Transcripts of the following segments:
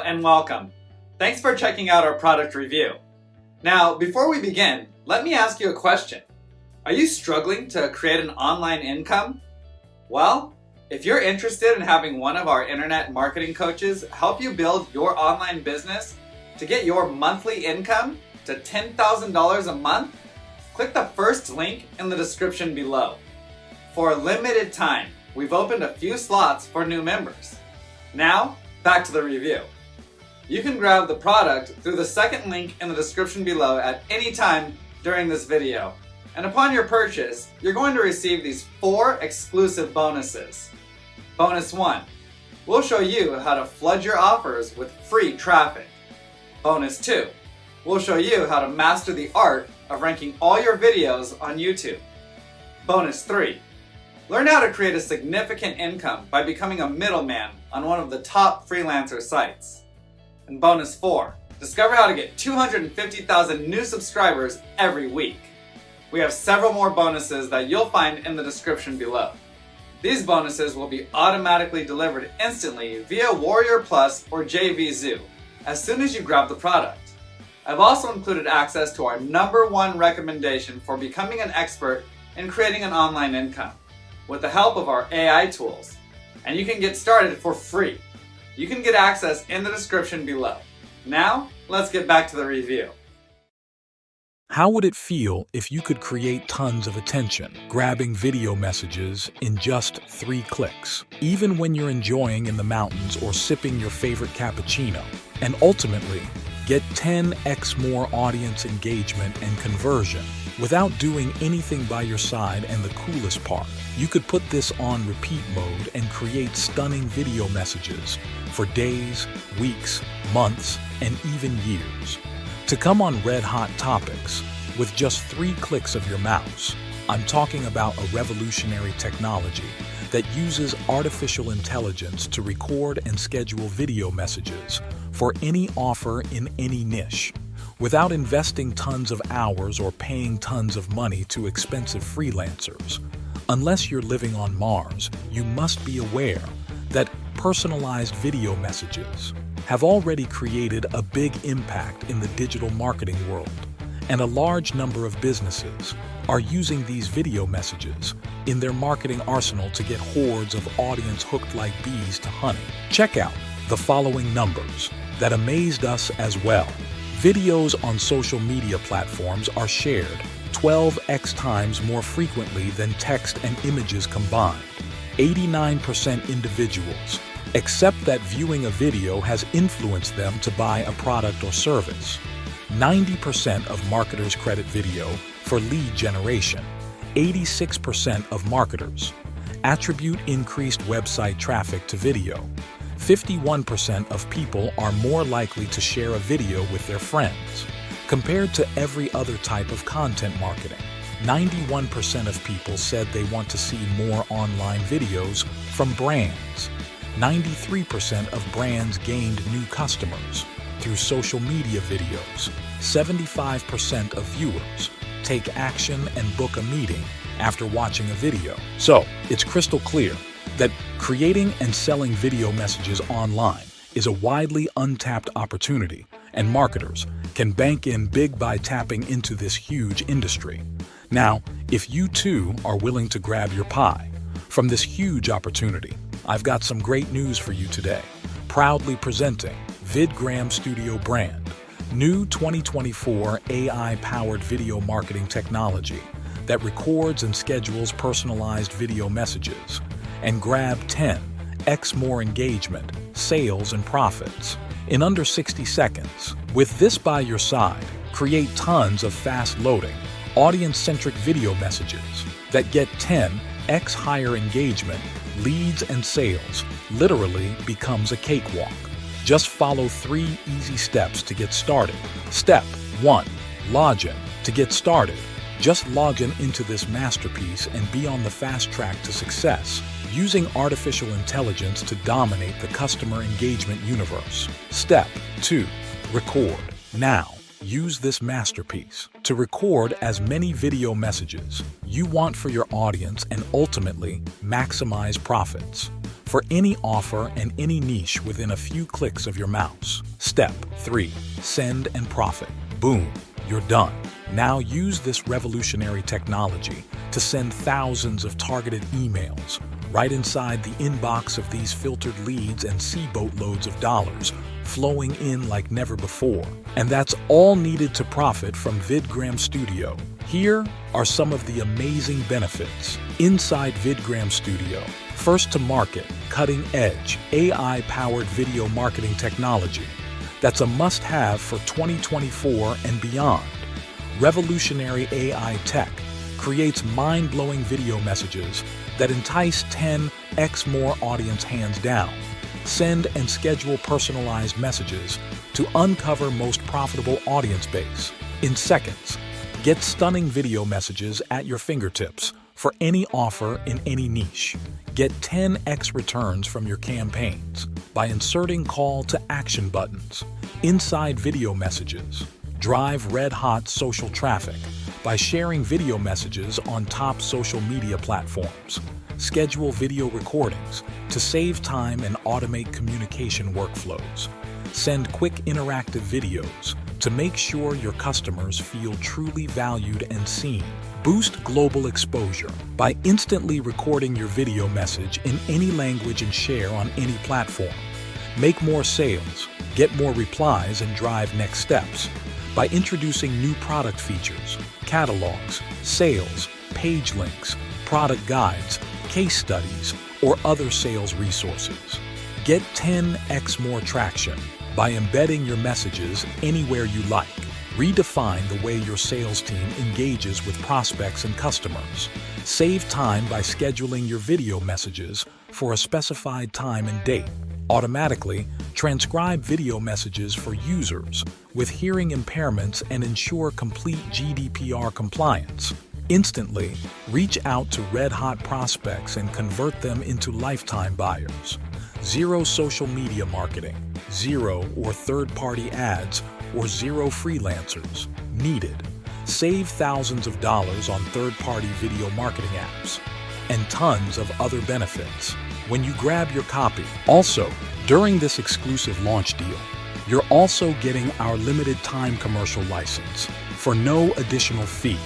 and welcome. Thanks for checking out our product review. Now, before we begin, let me ask you a question. Are you struggling to create an online income? Well, if you're interested in having one of our internet marketing coaches help you build your online business to get your monthly income to $10,000 a month, click the first link in the description below. For a limited time, we've opened a few slots for new members. Now, back to the review. You can grab the product through the second link in the description below at any time during this video. And upon your purchase, you're going to receive these 4 exclusive bonuses. Bonus 1. We'll show you how to flood your offers with free traffic. Bonus 2. We'll show you how to master the art of ranking all your videos on YouTube. Bonus 3. Learn how to create a significant income by becoming a middleman on one of the top freelancer sites. And bonus 4, discover how to get 250,000 new subscribers every week. We have several more bonuses that you'll find in the description below. These bonuses will be automatically delivered instantly via Warrior Plus or JVZoo as soon as you grab the product. I've also included access to our #1 recommendation for becoming an expert in creating an online income with the help of our AI tools. And you can get started for free. You can get access in the description below. Now, let's get back to the review. How would it feel if you could create tons of attention, grabbing video messages in just 3 clicks, even when you're enjoying in the mountains or sipping your favorite cappuccino, and ultimately get 10x more audience engagement and conversion without doing anything by your side? And the coolest part, you could put this on repeat mode and create stunning video messages for days, weeks, months, and even years. To come on red-hot topics with just 3 clicks of your mouse, I'm talking about a revolutionary technology that uses artificial intelligence to record and schedule video messages for any offer in any niche, without investing tons of hours or paying tons of money to expensive freelancers. Unless you're living on Mars, you must be aware that personalized video messages have already created a big impact in the digital marketing world, and a large number of businesses are using these video messages in their marketing arsenal to get hordes of audience hooked like bees to honey. Check out the following numbers that amazed us as well. Videos on social media platforms are shared 12x times more frequently than text and images combined. 89% individuals accept that viewing a video has influenced them to buy a product or service. 90% of marketers credit video for lead generation. 86% of marketers attribute increased website traffic to video. 51% of people are more likely to share a video with their friends. Compared to every other type of content marketing, 91% of people said they want to see more online videos from brands. 93% of brands gained new customers through social media videos. 75% of viewers take action and book a meeting after watching a video. So, it's crystal clear that creating and selling video messages online is a widely untapped opportunity, and marketers can bank in big by tapping into this huge industry. Now, if you too are willing to grab your pie from this huge opportunity, I've got some great news for you today. Proudly presenting Vidgram Studio brand, new 2024 AI-powered video marketing technology that records and schedules personalized video messages, and grab 10x more engagement, sales, and profits in under 60 seconds. With this by your side, create tons of fast-loading, audience-centric video messages that get 10x higher engagement, leads, and sales. Literally becomes a cakewalk. Just follow 3 easy steps to get started. Step 1. Log in. To get started, just log in into this masterpiece and be on the fast track to success, using artificial intelligence to dominate the customer engagement universe. Step 2. Record. Now, use this masterpiece to record as many video messages you want for your audience and ultimately maximize profits. for any offer and any niche within a few clicks of your mouse. Step 3. Send and profit. Boom, you're done. Now use this revolutionary technology to send thousands of targeted emails right inside the inbox of these filtered leads and see boatloads of dollars flowing in like never before. And that's all needed to profit from Vidgram Studio. Here are some of the amazing benefits. Inside Vidgram Studio, first to market, cutting-edge, AI-powered video marketing technology that's a must-have for 2024 and beyond. Revolutionary AI tech creates mind-blowing video messages that entice 10x more audience hands down. Send and schedule personalized messages to uncover most profitable audience base. In seconds, get stunning video messages at your fingertips for any offer in any niche. Get 10x returns from your campaigns by inserting call to action buttons. Inside video messages, drive red-hot social traffic by sharing video messages on top social media platforms. Schedule video recordings to save time and automate communication workflows. Send quick interactive videos to make sure your customers feel truly valued and seen. Boost global exposure by instantly recording your video message in any language and share on any platform. Make more sales, get more replies, and drive next steps by introducing new product features, catalogs, sales, page links, product guides, case studies, or other sales resources. Get 10x more traction by embedding your messages anywhere you like. Redefine the way your sales team engages with prospects and customers. Save time by scheduling your video messages for a specified time and date. Automatically transcribe video messages for users with hearing impairments and ensure complete GDPR compliance. Instantly reach out to red-hot prospects and convert them into lifetime buyers. Zero social media marketing, zero or third-party ads, or zero freelancers needed. Save thousands of dollars on third-party video marketing apps and tons of other benefits when you grab your copy. Also, during this exclusive launch deal, you're also getting our limited time commercial license for no additional fee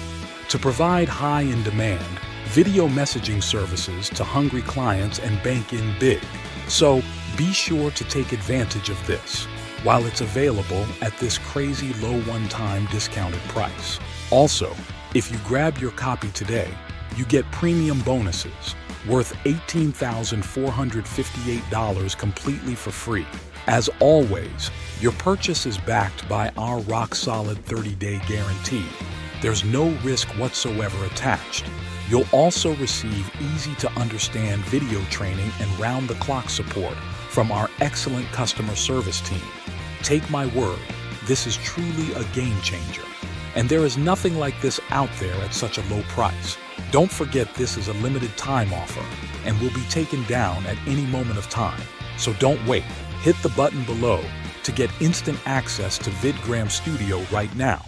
to provide high-in-demand video messaging services to hungry clients and bank in big. So be sure to take advantage of this while it's available at this crazy low one-time discounted price. Also, if you grab your copy today, you get premium bonuses worth $18,458 completely for free. As always, your purchase is backed by our rock-solid 30-day guarantee. There's no risk whatsoever attached. You'll also receive easy-to-understand video training and round-the-clock support from our excellent customer service team. Take my word, this is truly a game changer. And there is nothing like this out there at such a low price. Don't forget this is a limited time offer and will be taken down at any moment of time. So don't wait. Hit the button below to get instant access to Vidgram Studio right now.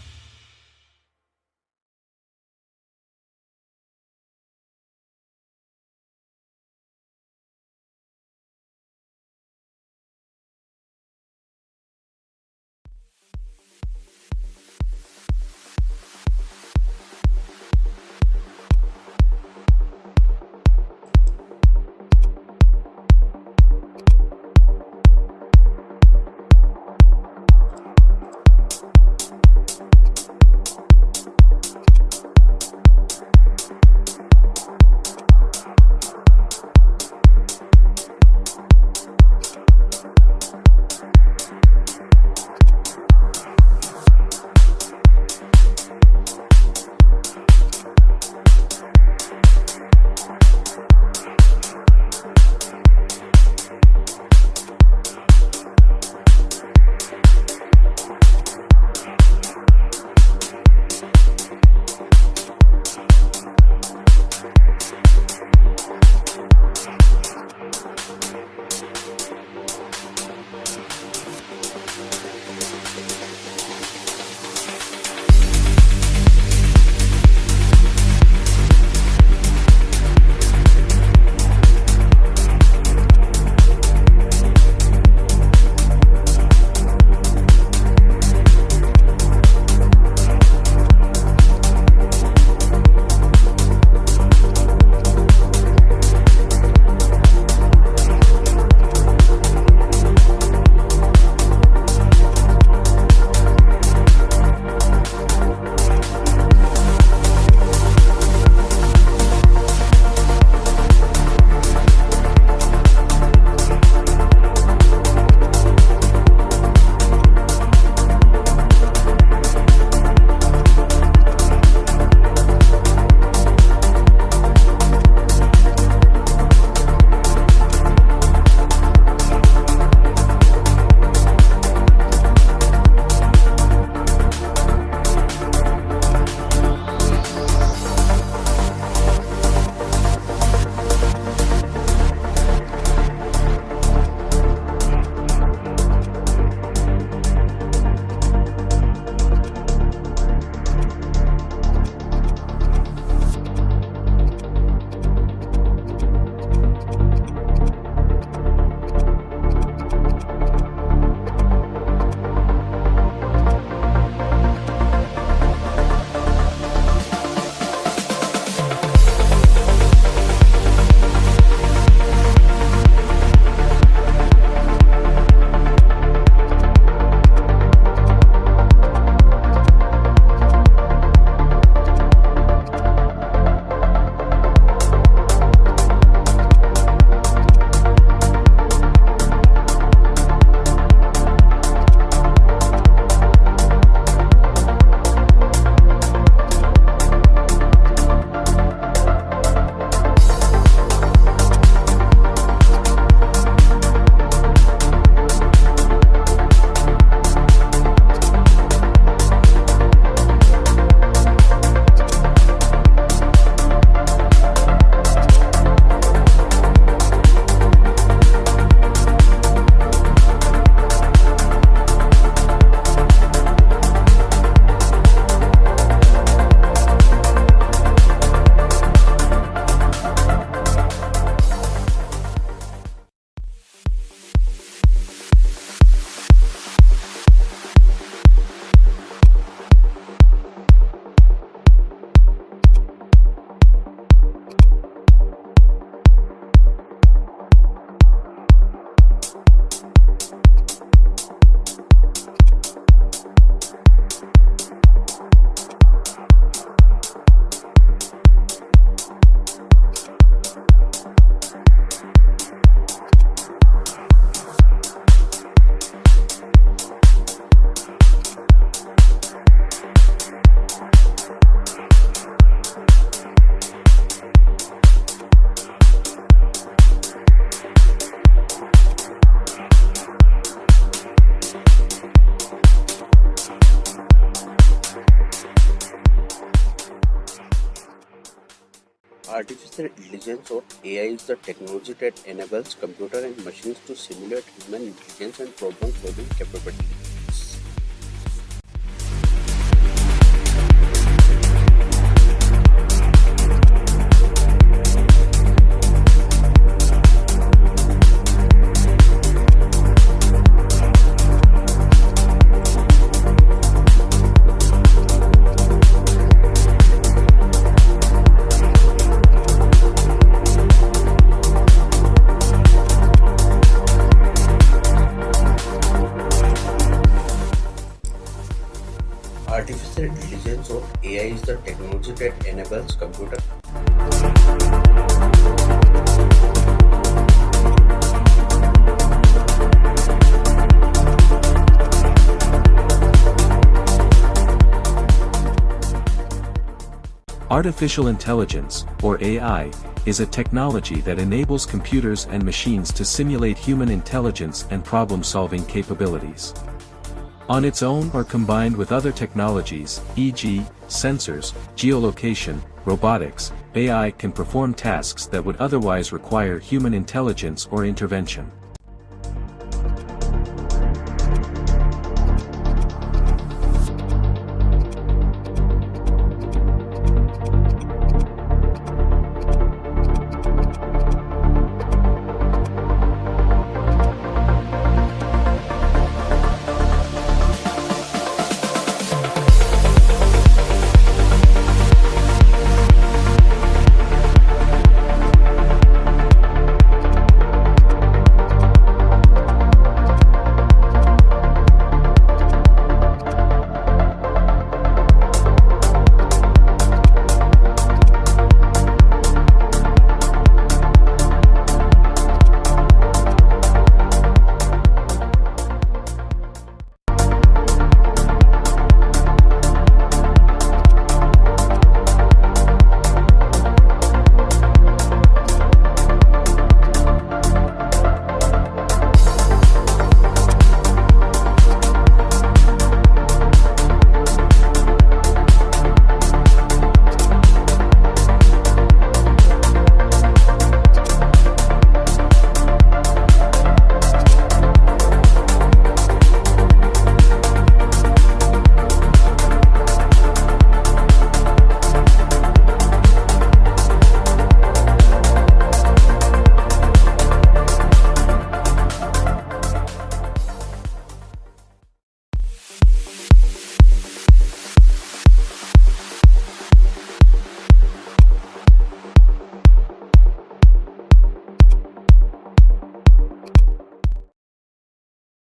Artificial intelligence or AI is the technology that enables computer and machines to simulate human intelligence and problem-solving capabilities. Artificial intelligence or AI is the technology that enables computer. Artificial intelligence, or AI, is a technology that enables computers and machines to simulate human intelligence and problem-solving capabilities. On its own or combined with other technologies, e.g., sensors, geolocation, robotics, AI can perform tasks that would otherwise require human intelligence or intervention.